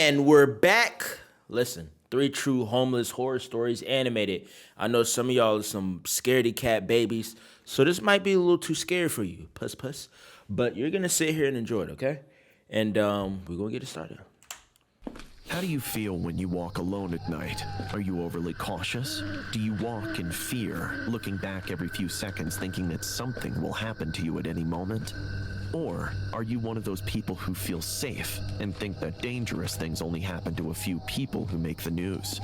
And we're back. Listen, 3 true homeless horror stories animated. I know some of y'all are some scaredy cat babies, so this might be a little too scary for you, puss. But you're gonna sit here and enjoy it, okay? And we're gonna get it started. How do you feel when you walk alone at night? Are you overly cautious? Do you walk in fear, looking back every few seconds thinking that something will happen to you at any moment? Or are you one of those people who feel safe and think that dangerous things only happen to a few people who make the news?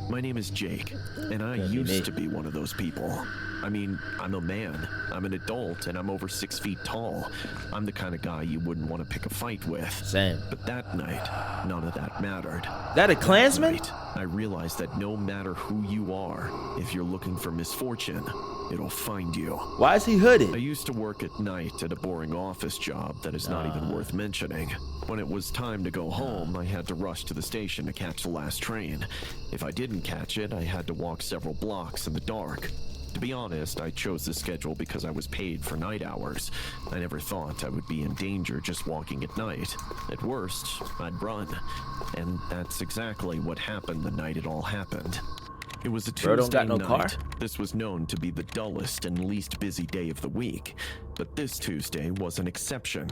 My name is Jake, and I used to be one of those people. I mean, I'm a man, I'm an adult, and I'm over 6 feet tall. I'm the kind of guy you wouldn't want to pick a fight with. Same. But that night, none of that mattered. That a Klansman? I realized that no matter who you are, if you're looking for misfortune, it'll find you. Why is he hooded? I used to work at night at a boring office job that is not even worth mentioning. When it was time to go home, I had to rush to the station to catch the last train. If I didn't catch it, I had to walk several blocks in the dark. To be honest, I chose this schedule because I was paid for night hours. I never thought I would be in danger just walking at night. At worst, I'd run. And that's exactly what happened the night it all happened. It was a Tuesday night. Car? This was known to be the dullest and least busy day of the week, but this Tuesday was an exception.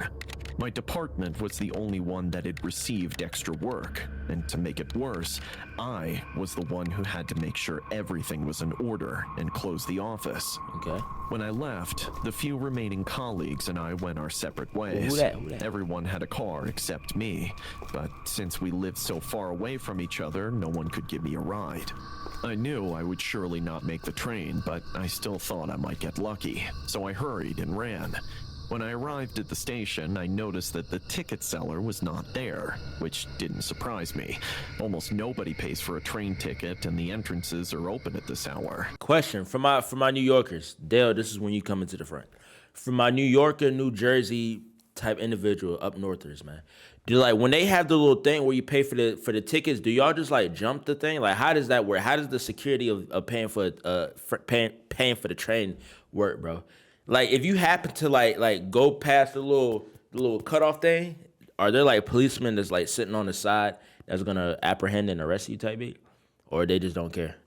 My department was the only one that had received extra work, and to make it worse, I was the one who had to make sure everything was in order and close the office. Okay. When I left, the few remaining colleagues and I went our separate ways. Who that? Everyone had a car except me, but since we lived so far away from each other, no one could give me a ride. I knew I would surely not make the train, but I still thought I might get lucky, so I hurried and ran. When I arrived at the station, I noticed that the ticket seller was not there, which didn't surprise me. Almost nobody pays for a train ticket, and the entrances are open at this hour. Question for my New Yorkers. Dale, this is when you come into the front. For my New Yorker, New Jersey type individual up northers, man. Do like when they have the little thing where you pay for the tickets, do y'all just like jump the thing? Like how does that work? How does the security of paying for paying for the train work, bro? Like if you happen to like go past the little cutoff thing, are there like policemen that's like sitting on the side that's gonna apprehend and arrest you type beat? Or they just don't care?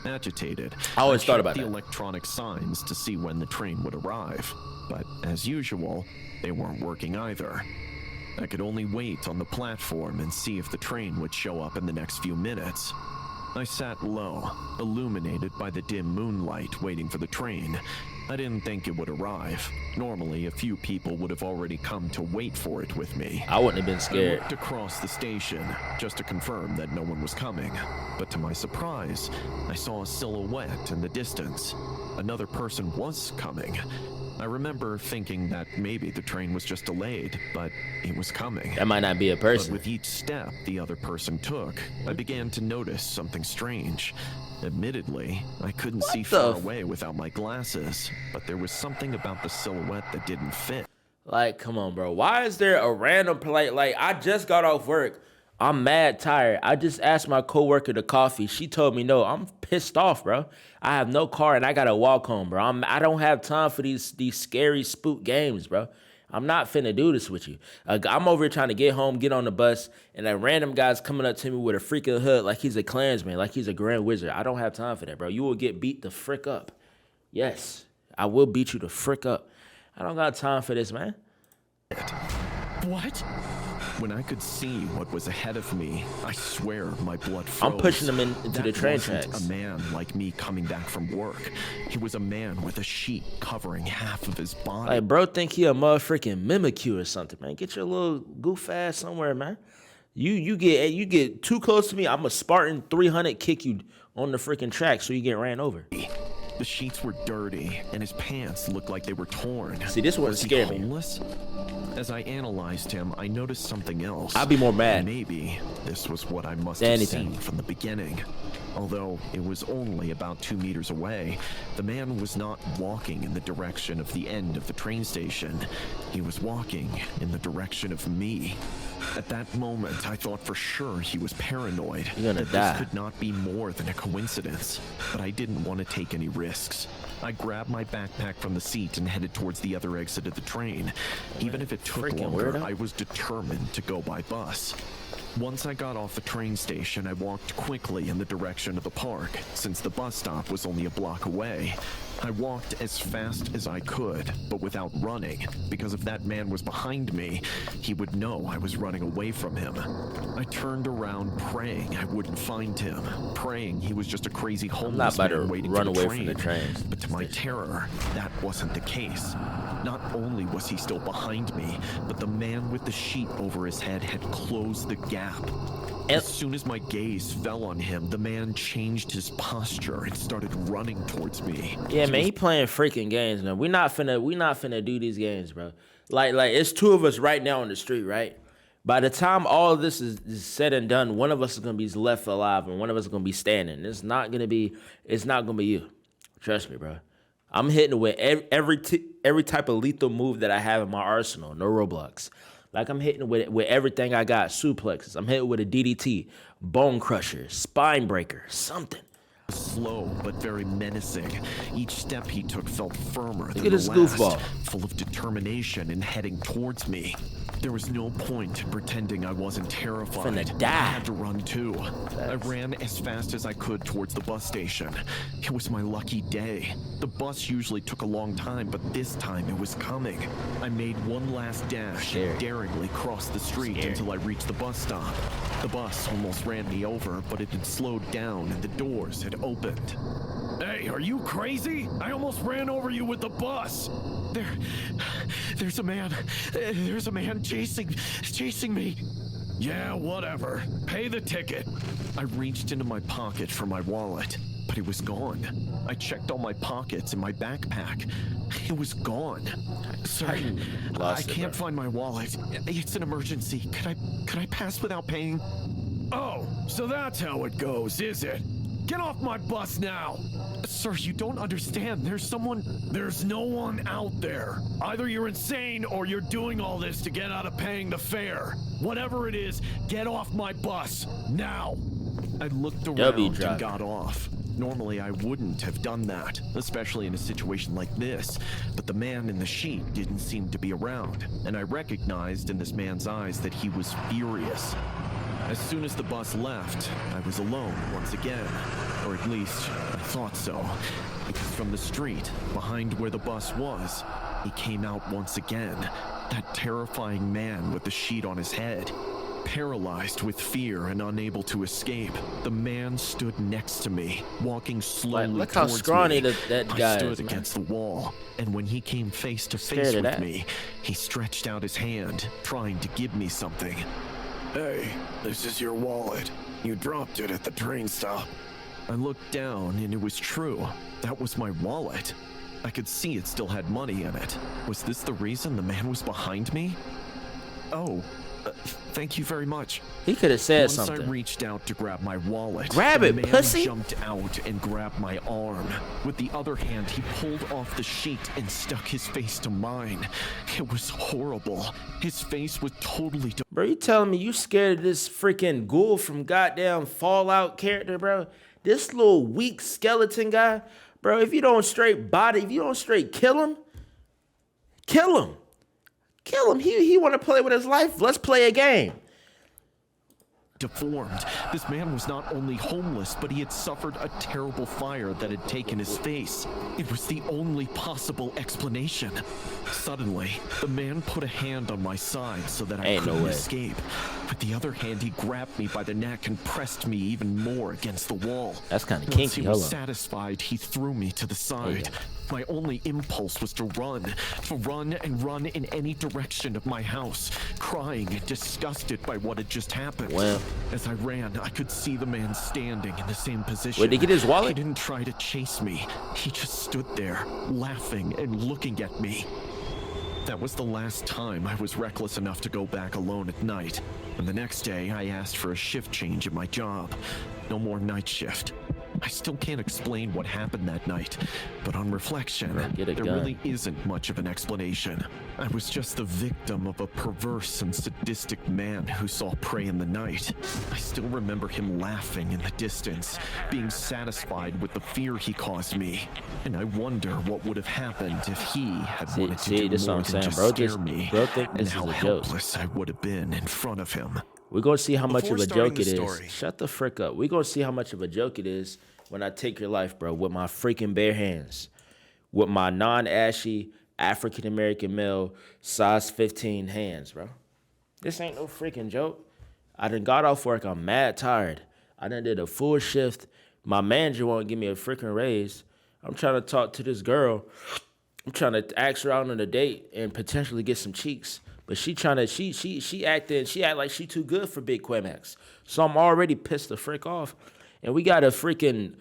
Agitated, I always thought about the that. Electronic signs to see when the train would arrive, but as usual, they weren't working either. I could only wait on the platform and see if the train would show up in the next few minutes. I sat low, illuminated by the dim moonlight, waiting for the train. I didn't think it would arrive. Normally, a few people would have already come to wait for it with me. I wouldn't have been scared. I looked across the station just to confirm that no one was coming. But to my surprise, I saw a silhouette in the distance. Another person was coming. I remember thinking that maybe the train was just delayed, but it was coming. That might not be a person. But with each step the other person took, I began to notice something strange. Admittedly, I couldn't see far away without my glasses, but there was something about the silhouette that didn't fit. Like, come on, bro. Why is there a random like I just got off work. I'm mad tired. I just asked my coworker to coffee. She told me no. I'm pissed off, bro. I have no car and I gotta walk home, bro. I don't have time for these scary spook games, bro. I'm not finna do this with you. I'm over here trying to get home, get on the bus, and that random guy's coming up to me with a freaking hood like he's a Klansman, like he's a Grand Wizard. I don't have time for that, bro. You will get beat the frick up. Yes, I will beat you the frick up. I don't got time for this, man. What? When I could see what was ahead of me, I swear my blood froze. I'm pushing him into the train tracks. A man like me coming back from work. He was a man with a sheet covering half of his body. Like, bro, think he a motherfucking Mimikyu or something, man. Get your little goof ass somewhere, man. You get too close to me, I'm a Spartan 300 kick you on the freaking track so you get ran over. The sheets were dirty, and his pants looked like they were torn. See, this one scared me. Homeless? As I analyzed him, I noticed something else. I'd be more mad. Maybe this was what I must have seen from the beginning. Although it was only about 2 meters away, the man was not walking in the direction of the end of the train station. He was walking in the direction of me. At that moment, I thought for sure he was paranoid. You're gonna die. This could not be more than a coincidence, but I didn't want to take any risks. I grabbed my backpack from the seat and headed towards the other exit of the train. Even if it took longer, I was determined to go by bus. Once I got off the train station, I walked quickly in the direction of the park, since the bus stop was only a block away. I walked as fast as I could, but without running, because if that man was behind me, he would know I was running away from him. I turned around praying I wouldn't find him, praying he was just a crazy homeless man waiting for the train. But to my terror, that wasn't the case. Not only was he still behind me, but the man with the sheet over his head had closed the gap. As soon as my gaze fell on him, the man changed his posture and started running towards me. Yeah, man, he playing freaking games, man. We not finna do these games, bro. Like it's two of us right now on the street, right? By the time all of this is said and done, one of us is gonna be left alive and one of us is gonna be standing. It's not gonna be you. Trust me, bro. I'm hitting with every type of lethal move that I have in my arsenal. No Roblox. Like, I'm hitting with everything I got. Suplexes. I'm hitting with a DDT, bone crusher, spine breaker, something. Slow, but very menacing. Each step he took felt firmer than Look at this goofball. full of determination and heading towards me. There was no point in pretending I wasn't terrified. Finna die. I had to run too. I ran as fast as I could towards the bus station. It was my lucky day. The bus usually took a long time, but this time it was coming. I made one last dash and daringly crossed the street until I reached the bus stop. The bus almost ran me over, but it had slowed down and the doors had opened. Hey, are you crazy? I almost ran over you with the bus. There's a man chasing me. Yeah, whatever. Pay the ticket. I reached into my pocket for my wallet, but it was gone. I checked all my pockets and my backpack. It was gone. Sir, I can't find my wallet. It's an emergency. Could I pass without paying? Oh, so that's how it goes, is it? Get off my bus now! Sir, you don't understand. There's no one out there. Either you're insane or you're doing all this to get out of paying the fare. Whatever it is, get off my bus, now! I looked around and got off. Normally, I wouldn't have done that, especially in a situation like this, but the man in the sheet didn't seem to be around, and I recognized in this man's eyes that he was furious. As soon as the bus left, I was alone once again, or at least I thought so, because from the street, behind where the bus was, he came out once again, that terrifying man with the sheet on his head. Paralyzed with fear and unable to escape, the man stood next to me, walking slowly look how towards scrawny me. that guy I stood is, man. against the wall, and when he came face to face with me, he stretched out his hand, trying to give me something. Hey, this is your wallet. You dropped it at the train stop. I looked down, and it was true. That was my wallet. I could see it still had money in it. Was this the reason the man was behind me? Oh, thank you very much. He could have said Once something. I reached out to grab my wallet. Grab the it, man pussy. jumped out and grabbed my arm. With the other hand, he pulled off the sheet and stuck his face to mine. It was horrible. His face was totally... Bro, you telling me you scared of this freaking ghoul from goddamn Fallout character, bro? This little weak skeleton guy, bro, if you don't straight kill him, kill him. Kill him. He want to play with his life. Let's play a game. Deformed. This man was not only homeless, but he had suffered a terrible fire that had taken his face. It was the only possible explanation. Suddenly, the man put a hand on my side so that I couldn't escape. With the other hand, he grabbed me by the neck and pressed me even more against the wall. That's kind of Once kinky. he was satisfied, he threw me to the side. My only impulse was to run and run in any direction of my house, crying and disgusted by what had just happened. Well, as I ran, I could see the man standing in the same position. Where'd he get his wallet? He didn't try to chase me. He just stood there, laughing and looking at me. That was the last time I was reckless enough to go back alone at night. And the next day, I asked for a shift change at my job. No more night shift. I still can't explain what happened that night, but on reflection, there really isn't much of an explanation. I was just the victim of a perverse and sadistic man who saw prey in the night. I still remember him laughing in the distance, being satisfied with the fear he caused me, and I wonder what would have happened if he had wanted to do more than just scare me, and how helpless I would have been in front of him. We're gonna see how much Before of a starting joke it the is. story- Shut the frick up. We're gonna see how much of a joke it is when I take your life, bro, with my freaking bare hands. With my non-ashy African-American male size 15 hands, bro. This ain't no freaking joke. I done got off work. I'm mad tired. I done did a full shift. My manager won't give me a freaking raise. I'm trying to talk to this girl. I'm trying to ask her out on a date and potentially get some cheeks. But she act like she too good for Big Quemax. So I'm already pissed the frick off. And we got a skeletori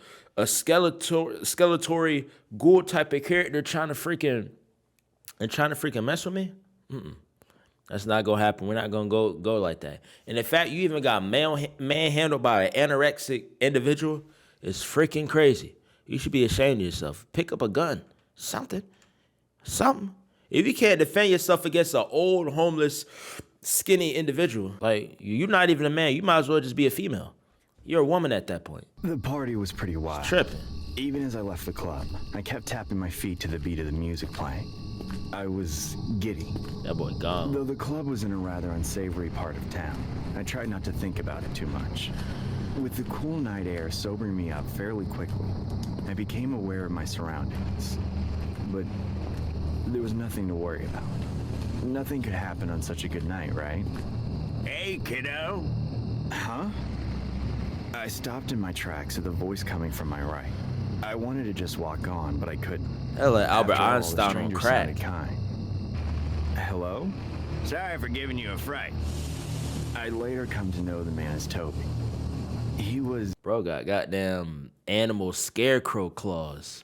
ghoul type of character trying to freaking mess with me. That's not gonna happen. We're not gonna go like that. And in fact, you even got manhandled by an anorexic individual. It's freaking crazy. You should be ashamed of yourself. Pick up a gun. Something. If you can't defend yourself against an old, homeless, skinny individual, like, you're not even a man. You might as well just be a female. You're a woman at that point. The party was pretty wild. Tripping. Even as I left the club, I kept tapping my feet to the beat of the music playing. I was giddy. That boy gone. Though the club was in a rather unsavory part of town, I tried not to think about it too much. With the cool night air sobering me up fairly quickly, I became aware of my surroundings. But there was nothing to worry about. Nothing could happen on such a good night, right? Hey, kiddo. Huh? I stopped in my tracks at the voice coming from my right. I wanted to just walk on, but I couldn't. Hell, like Albert After all, the Einstein on stranger crack. sounded kind. Hello? Sorry for giving you a fright. I later come to know the man as Toby. He was Bro got goddamn animal scarecrow claws.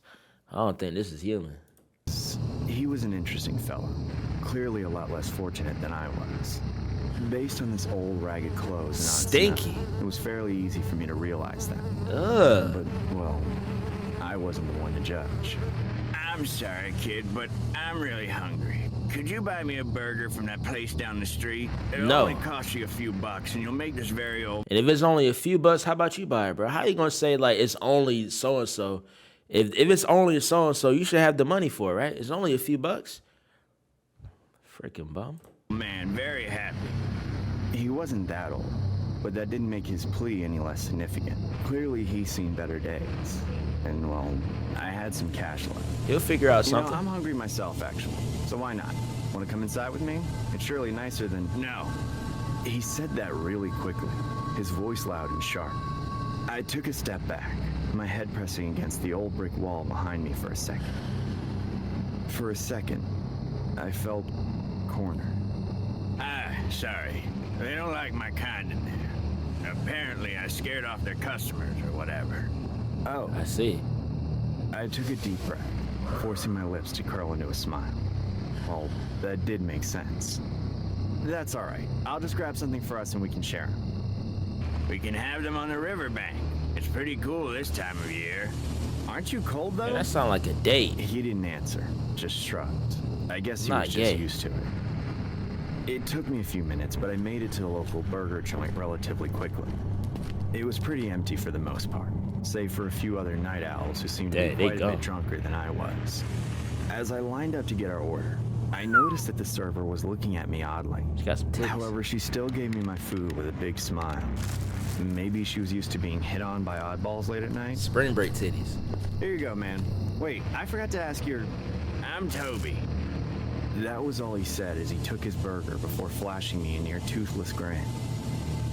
I don't think this is human. an interesting fellow. Clearly a lot less fortunate than I was. Based on this old ragged clothes and on its Stinky. smell, it was fairly easy for me to realize that. Ugh. But, well, I wasn't the one to judge. I'm sorry, kid, but I'm really hungry. Could you buy me a burger from that place down the street? It'll No. only cost you a few bucks, and you'll make this very old. And if it's only a few bucks, how about you buy it, bro? How you gonna say like it's only so and so? If it's only so and so, you should have the money for it, right? It's only a few bucks. Freaking bum. Man, very happy. He wasn't that old, but that didn't make his plea any less significant. Clearly, he's seen better days. And, well, I had some cash left. He'll figure out You know, something. I'm hungry myself, actually. So why not? Want to come inside with me? It's surely nicer than... No. He said that really quickly, his voice loud and sharp. I took a step back, my head pressing against the old brick wall behind me for a second. For a second, I felt cornered. Ah, sorry. They don't like my kind in there. Apparently, I scared off their customers or whatever. Oh, I see. I took a deep breath, forcing my lips to curl into a smile. Well, that did make sense. That's all right. I'll just grab something for us and we can share 'em. We can have them on the riverbank. It's pretty cool this time of year. Aren't you cold, though? Man, that sound like a date. He didn't answer, just shrugged. I guess he Not was gay. just used to it. It took me a few minutes, but I made it to the local burger joint relatively quickly. It was pretty empty for the most part, save for a few other night owls who seemed to There be they quite a go. bit drunker than I was. As I lined up to get our order, I noticed that the server was looking at me oddly. She got some titties. However, she still gave me my food with a big smile. Maybe she was used to being hit on by oddballs late at night. Spring break titties. Here you go, man. Wait, I forgot to ask your... I'm Toby. That was all he said as he took his burger before flashing me a near toothless grin.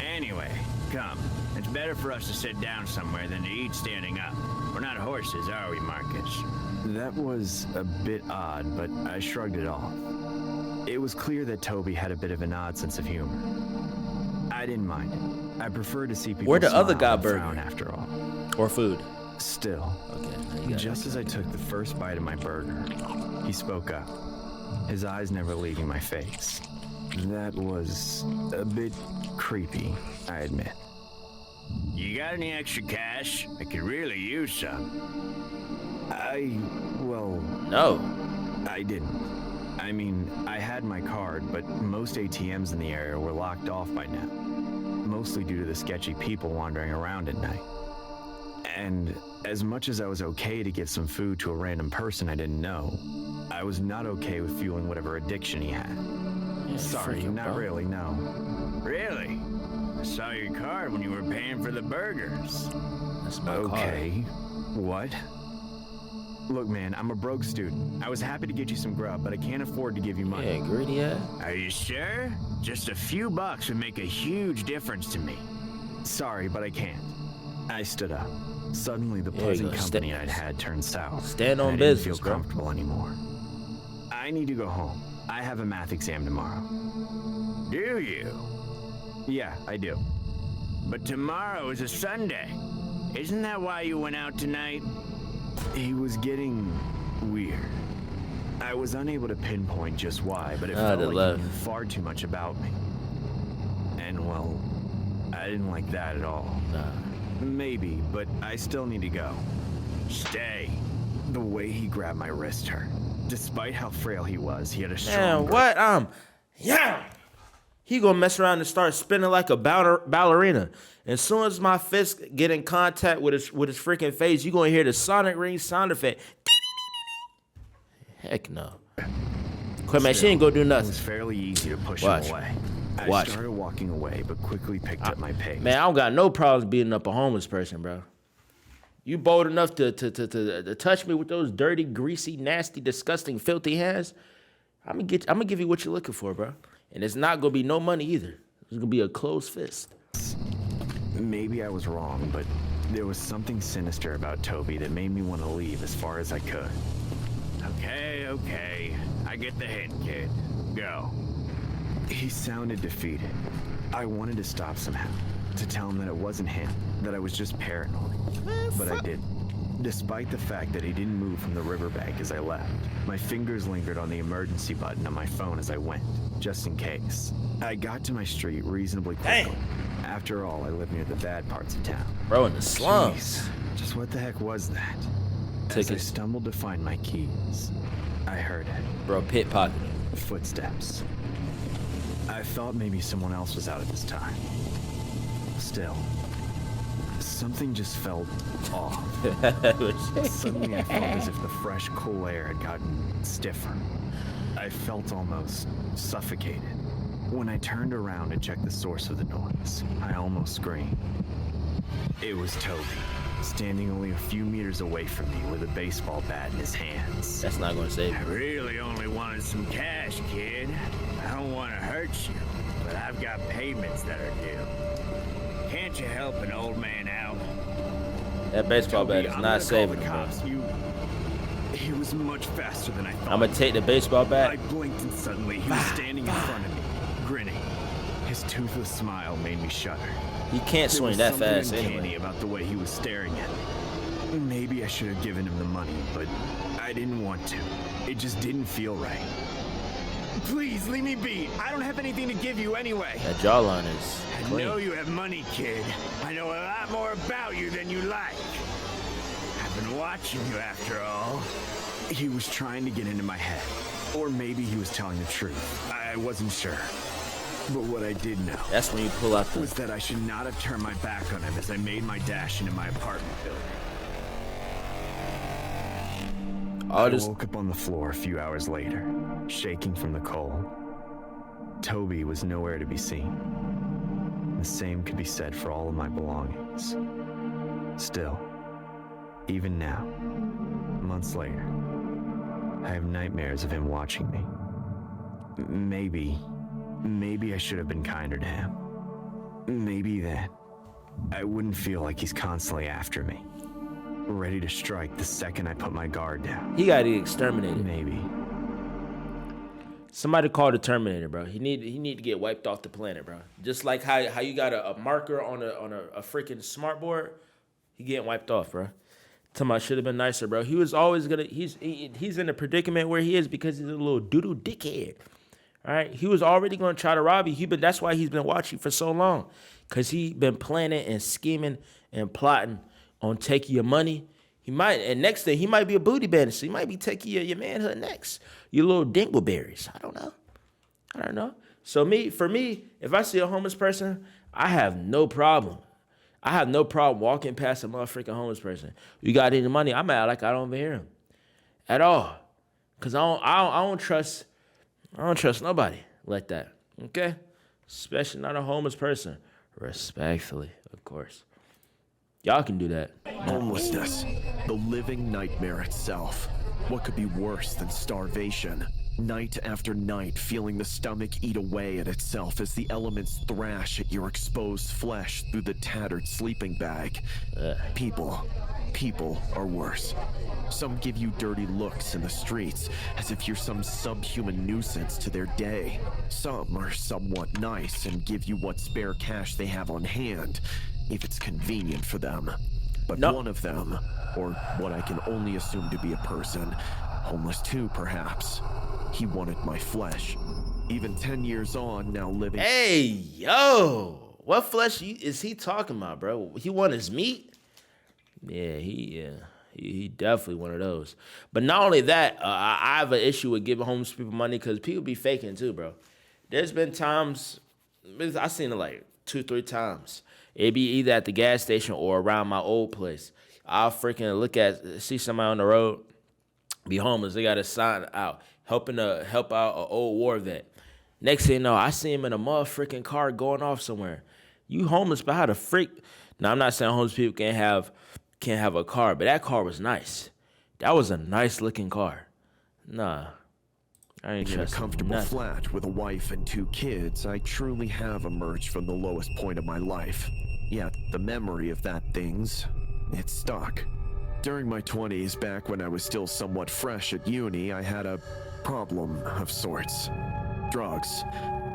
Anyway, come. It's better for us to sit down somewhere than to eat standing up. We're not horses, are we, Marcus? That was a bit odd, but I shrugged it off. It was clear that Toby had a bit of an odd sense of humor. I didn't mind it. I prefer to see people Where the other smile guy and burger? frown after all. Or food. Still, Okay. now you got just as I took the first bite of my burger, he spoke up, his eyes never leaving my face. That was a bit creepy, I admit. You got any extra cash? I could really use some. Well, No. I didn't. I mean, I had my card, but most ATMs in the area were locked off by now. Mostly due to the sketchy people wandering around at night. And as much as I was okay to give some food to a random person I didn't know, I was not okay with fueling whatever addiction he had. Yeah, Sorry, freaking not bum. really, no. Really? saw your card when you were paying for the burgers. That's my Okay. What? Look, man, I'm a broke student. I was happy to get you some grub, but I can't afford to give you card. money. Yeah, greedy ass. Are you sure? Just a few bucks would make a huge difference to me. Sorry, but I can't. I stood up. Suddenly, the There you pleasant go. company I'd had turned sour. Stand and on I didn't business, feel bro. comfortable anymore. I need to go home. I have a math exam tomorrow. Do you? Yeah, I do. But tomorrow is a Sunday. Isn't that why you went out tonight? He was getting weird. I was unable to pinpoint just why, but it Ah, felt the like love. he knew far too much about me. And well, I didn't like that at all. Nah. Maybe, but I still need to go. Stay. The way he grabbed my wrist hurt. Despite how frail he was, he had a strong Man, grip. what? Yeah. He gonna mess around and start spinning like a ballerina. As soon as my fist get in contact with his freaking face, you gonna hear the sonic ring sound effect. Heck no. Quit, man. She ain't gonna do It nothing. was fairly easy to push Watch. him away. I Watch. started walking away, but quickly picked up my pace. Man, I don't got no problems beating up a homeless person, bro. You bold enough to touch me with those dirty, greasy, nasty, disgusting, filthy hands? I'm gonna give you what you're looking for, bro. And it's not gonna be no money either. It's gonna be a closed fist. Maybe I was wrong, but there was something sinister about Toby that made me want to leave as far as I could. Okay. I get the hint, kid. Go. He sounded defeated. I wanted to stop somehow, to tell him that it wasn't him, that I was just paranoid. But I didn't. Despite the fact that he didn't move from the riverbank as I left, my fingers lingered on the emergency button on my phone as I went, just in case. I got to my street reasonably quickly. After all, I live near the bad parts of town. Bro, in the slums. Jeez, just what the heck was that? As I Tickets. stumbled to find my keys, I heard it. Bro, pit pocket. Footsteps. I thought maybe someone else was out at this time. Still, something just felt off. Suddenly I felt as if the fresh, cool air had gotten stiffer. I felt almost suffocated. When I turned around to check the source of the noise, I almost screamed. It was Toby, standing only a few meters away from me with a baseball bat in his hands. That's not gonna save I you. really only wanted some cash, kid. I don't want to hurt you, but I've got payments that are due. Can't you help an old man out? That baseball bat Toby, is I'm not gonna saving call him, the bro. cops. He was much faster than I thought. I'm gonna take the baseball I bat. blinked and suddenly he was standing in front of me, grinning. His toothless smile made me shudder. He can't There swing was that something fast uncanny anyway. about the way he was staring at me. Maybe I should have given him the money, but I didn't want to. It just didn't feel right. Please, leave me be. I don't have anything to give you anyway. That jawline is I clean. know you have money, kid. I know a lot more about you than you like. I've been watching you after all. He was trying to get into my head. Or maybe he was telling the truth. I wasn't sure. But what I did know That's when you pull out was the. that I should not have turned my back on him as I made my dash into my apartment building. All I this. woke up on the floor a few hours later, shaking from the cold. Toby was nowhere to be seen. The same could be said for all of my belongings. Still, even now, months later, I have nightmares of him watching me. Maybe I should have been kinder to him. Maybe then, I wouldn't feel like he's constantly after me, ready to strike the second I put my guard down. He got exterminated. Maybe. Somebody call the Terminator, bro. He need to get wiped off the planet, bro. Just like how you got a marker on a freaking smart board, he getting wiped off, bro. Tell me I should have been nicer, bro. He was always gonna. He's in a predicament where he is because he's a little doodle dickhead. All right, he was already gonna try to rob you. That's why he's been watching for so long, cause he been planning and scheming and plotting on taking your money. He might, and next thing, he might be a booty bandit. So he might be taking your manhood next. Your little dingleberries. I don't know. So for me, if I see a homeless person, I have no problem. I have no problem walking past a motherfucking homeless person. You got any money? I'm out like I don't even hear him at all. Cause I don't trust nobody like that. Okay? Especially not a homeless person. Respectfully, of course. Y'all can do that. Homelessness, the living nightmare itself. What could be worse than starvation? Night after night, feeling the stomach eat away at itself as the elements thrash at your exposed flesh through the tattered sleeping bag. People are worse. Some give you dirty looks in the streets, as if you're some subhuman nuisance to their day. Some are somewhat nice and give you what spare cash they have on hand, if it's convenient for them. But one of them, or what I can only assume to be a person, homeless too perhaps, he wanted my flesh. Even 10 years on, now living— Hey, yo! What flesh is he talking about, bro? He want his meat? Yeah, he definitely one of those. But not only that, I have an issue with giving homeless people money because people be faking too, bro. There's been times, I've seen it like 2-3 times. It be either at the gas station or around my old place. I'll freaking see somebody on the road, be homeless. They got a sign out, help out an old war vet. Next thing you know, I see him in a motherfucking car going off somewhere. You homeless, but how the freak? Now, I'm not saying homeless people can't have a car, but that car was nice. That was a nice looking car. Nah, I ain't in a trusting comfortable nothing. flat with a wife and 2 kids, I truly have emerged from the lowest point of my life. Yet, the memory of that it stuck. During my 20s, back when I was still somewhat fresh at uni, I had a problem of sorts. Drugs.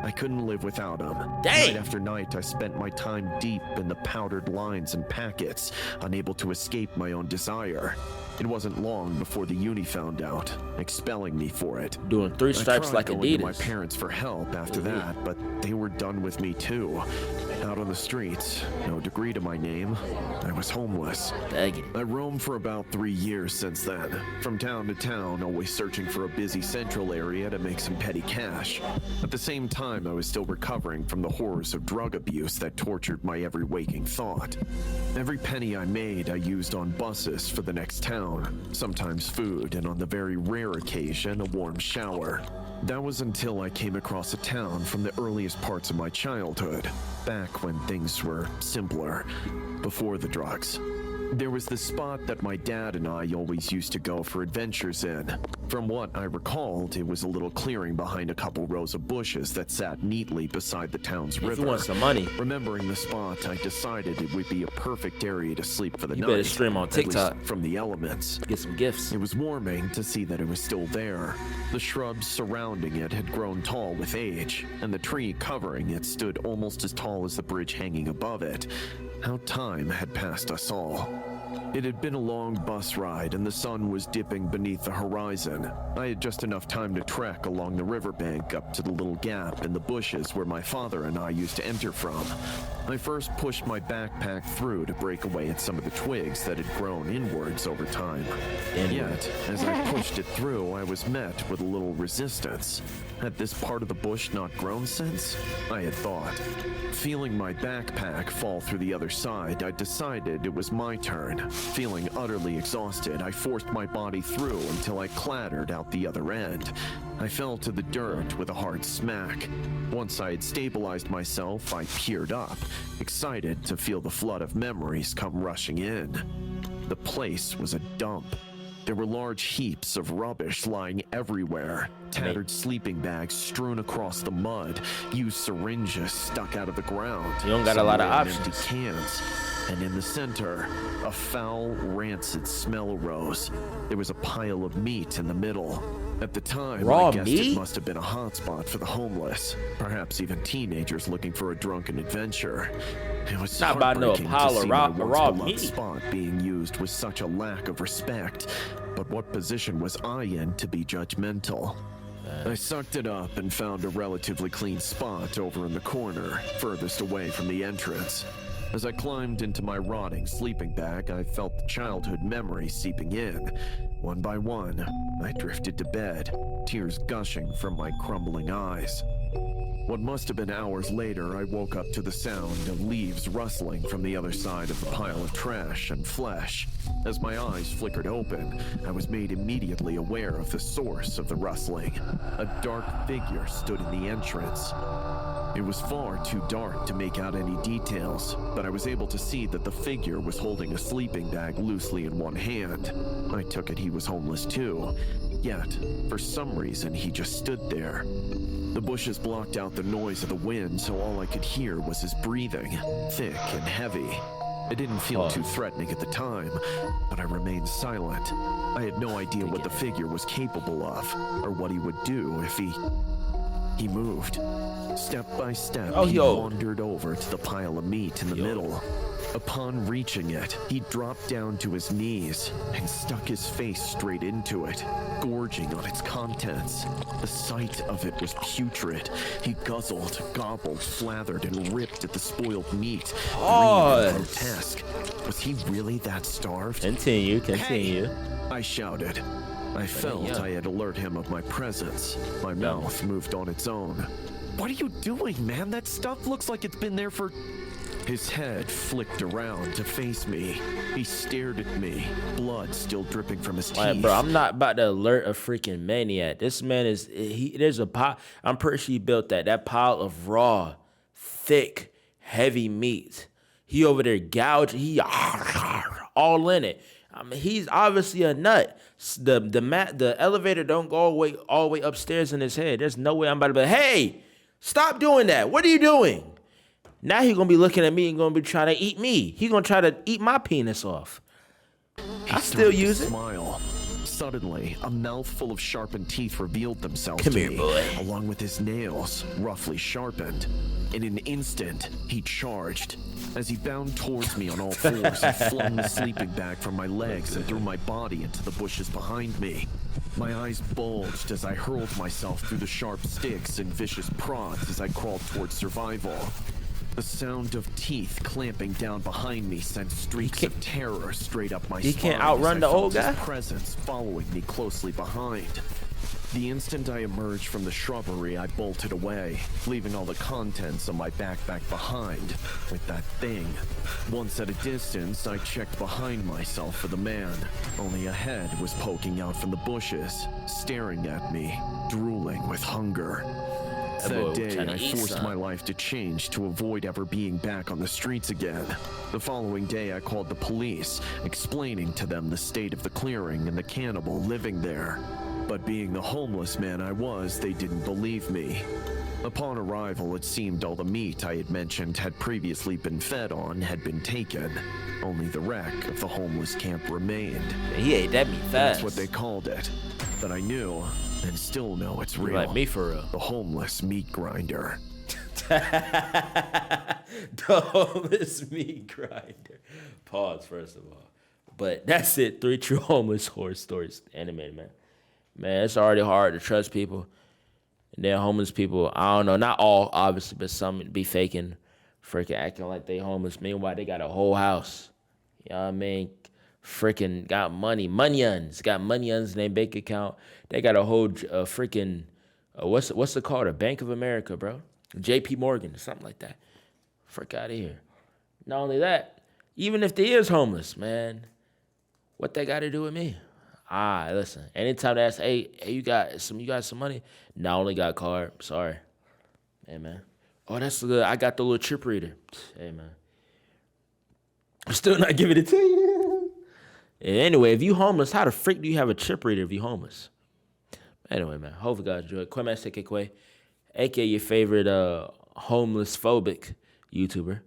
I couldn't live without them. Dang. Night after night, I spent my time deep in the powdered lines and packets, unable to escape my own desire. It wasn't long before the uni found out, expelling me for it. Doing 3 stripes I like tried going to my Adidas. parents for help after that, but they were done with me too. Out on the streets, no degree to my name, I was homeless. Dang. I roamed for about 3 years since then, from town to town, always searching for a busy central area to make some petty cash. At the same time, I was still recovering from the horrors of drug abuse that tortured my every waking thought. Every penny I made, I used on buses for the next town, sometimes food, and on the very rare occasion, a warm shower. That was until I came across a town from the earliest parts of my childhood, back when things were simpler, before the drugs. There was this spot that my dad and I always used to go for adventures in. From what I recalled, it was a little clearing behind a couple rows of bushes that sat neatly beside the town's river. If you want some money, Remembering the spot, I decided it would be a perfect area to sleep for the you night. better stream on at least TikTok. from the elements. Get some gifts. It was warming to see that it was still there. The shrubs surrounding it had grown tall with age, and the tree covering it stood almost as tall as the bridge hanging above it. How time had passed us all. It had been a long bus ride, and the sun was dipping beneath the horizon. I had just enough time to trek along the riverbank up to the little gap in the bushes where my father and I used to enter from. I first pushed my backpack through to break away at some of the twigs that had grown inwards over time. Yet, as I pushed it through, I was met with a little resistance. Had this part of the bush not grown since? I had thought. Feeling my backpack fall through the other side, I decided it was my turn. Feeling utterly exhausted, I forced my body through until I clattered out the other end. I fell to the dirt with a hard smack. Once I had stabilized myself, I peered up, excited to feel the flood of memories come rushing in. The place was a dump. There were large heaps of rubbish lying everywhere, tattered sleeping bags strewn across the mud, used syringes stuck out of the ground. You don't got a lot of somewhere options. empty cans. And in the center, a foul, rancid smell arose. There was a pile of meat in the middle. At the time, Raw I guessed meat? it must have been a hotspot for the homeless, perhaps even teenagers looking for a drunken adventure. It was Not about no heartbreaking pile to of see raw- my once raw beloved meat. spot being used with such a lack of respect. But what position was I in to be judgmental? I sucked it up and found a relatively clean spot over in the corner, furthest away from the entrance. As I climbed into my rotting sleeping bag, I felt the childhood memories seeping in. One by one, I drifted to bed, tears gushing from my crumbling eyes. What must have been hours later, I woke up to the sound of leaves rustling from the other side of the pile of trash and flesh. As my eyes flickered open, I was made immediately aware of the source of the rustling. A dark figure stood in the entrance. It was far too dark to make out any details, but I was able to see that the figure was holding a sleeping bag loosely in one hand. I took it he was homeless too, yet, for some reason, he just stood there. The bushes blocked out the noise of the wind, so all I could hear was his breathing, thick and heavy. It didn't feel too threatening at the time, but I remained silent. I had no idea what the figure was capable of, or what he would do if he moved. Step by step, he wandered over to the pile of meat in the middle. Upon reaching it, he dropped down to his knees and stuck his face straight into it, gorging on its contents. The sight of it was putrid. He guzzled, gobbled, slathered, and ripped at the spoiled meat. Green and grotesque. Was he really that starved? Continue. Hey! I shouted. I felt I had alert him of my presence. My mouth moved on its own. What are you doing, man? That stuff looks like it's been there for... His head flicked around to face me. He stared at me, blood still dripping from his teeth. Like, bro, I'm not about to alert a freaking maniac. This man is, there's a pile, I'm pretty sure he built that pile of raw, thick, heavy meat. He over there gouging, he all in it. I mean, he's obviously a nut. The elevator don't go all the way upstairs in his head. There's no way I'm about to be like, hey, stop doing that. What are you doing? Now he's going to be looking at me and going to be trying to eat me. He's going to try to eat my penis off. I still use it. Smile. Suddenly, a mouthful of sharpened teeth revealed themselves Come to here, me, boy. along with his nails, roughly sharpened. In an instant, he charged. As he bounded towards me on all fours, he flung the sleeping bag from my legs and threw my body into the bushes behind me. My eyes bulged as I hurled myself through the sharp sticks and vicious prods as I crawled towards survival. The sound of teeth clamping down behind me sent streaks of terror straight up my spine. He can't outrun the old guy? His presence following me closely behind. The instant I emerged from the shrubbery, I bolted away, leaving all the contents of my backpack behind with that thing. Once at a distance, I checked behind myself for the man. Only a head was poking out from the bushes, staring at me, drooling with hunger. That day, I forced my life to change to avoid ever being back on the streets again. The following day, I called the police, explaining to them the state of the clearing and the cannibal living there. But being the homeless man I was, they didn't believe me. Upon arrival, it seemed all the meat I had mentioned had previously been fed on had been taken. Only the wreck of the homeless camp remained. He ate that meat fast. That's what they called it. But I knew, and still know it's real. Like me for real. The homeless meat grinder. The homeless meat grinder. Pause, first of all. But that's it. 3 true homeless horror stories. Animated, man. Man, it's already hard to trust people. And then homeless people, I don't know, not all, obviously, but some be faking, freaking acting like they homeless. Meanwhile, they got a whole house. You know what I mean? Freaking got money. Munions. Got munions in their bank account. They got a whole freaking, what's it called? A Bank of America, bro. JP Morgan, something like that. Frick out of here. Not only that, even if they is homeless, man, what they got to do with me? Listen, anytime they ask, hey, you got some money? No, I only got card. Sorry. Hey, man. Oh, that's good. I got the little chip reader. Hey, man. I'm still not giving it to you. Anyway, if you homeless, how the freak do you have a chip reader if you homeless? Anyway, man, hopefully you guys enjoy it. Kwame Sekekwe, a.k.a. your favorite homeless phobic YouTuber.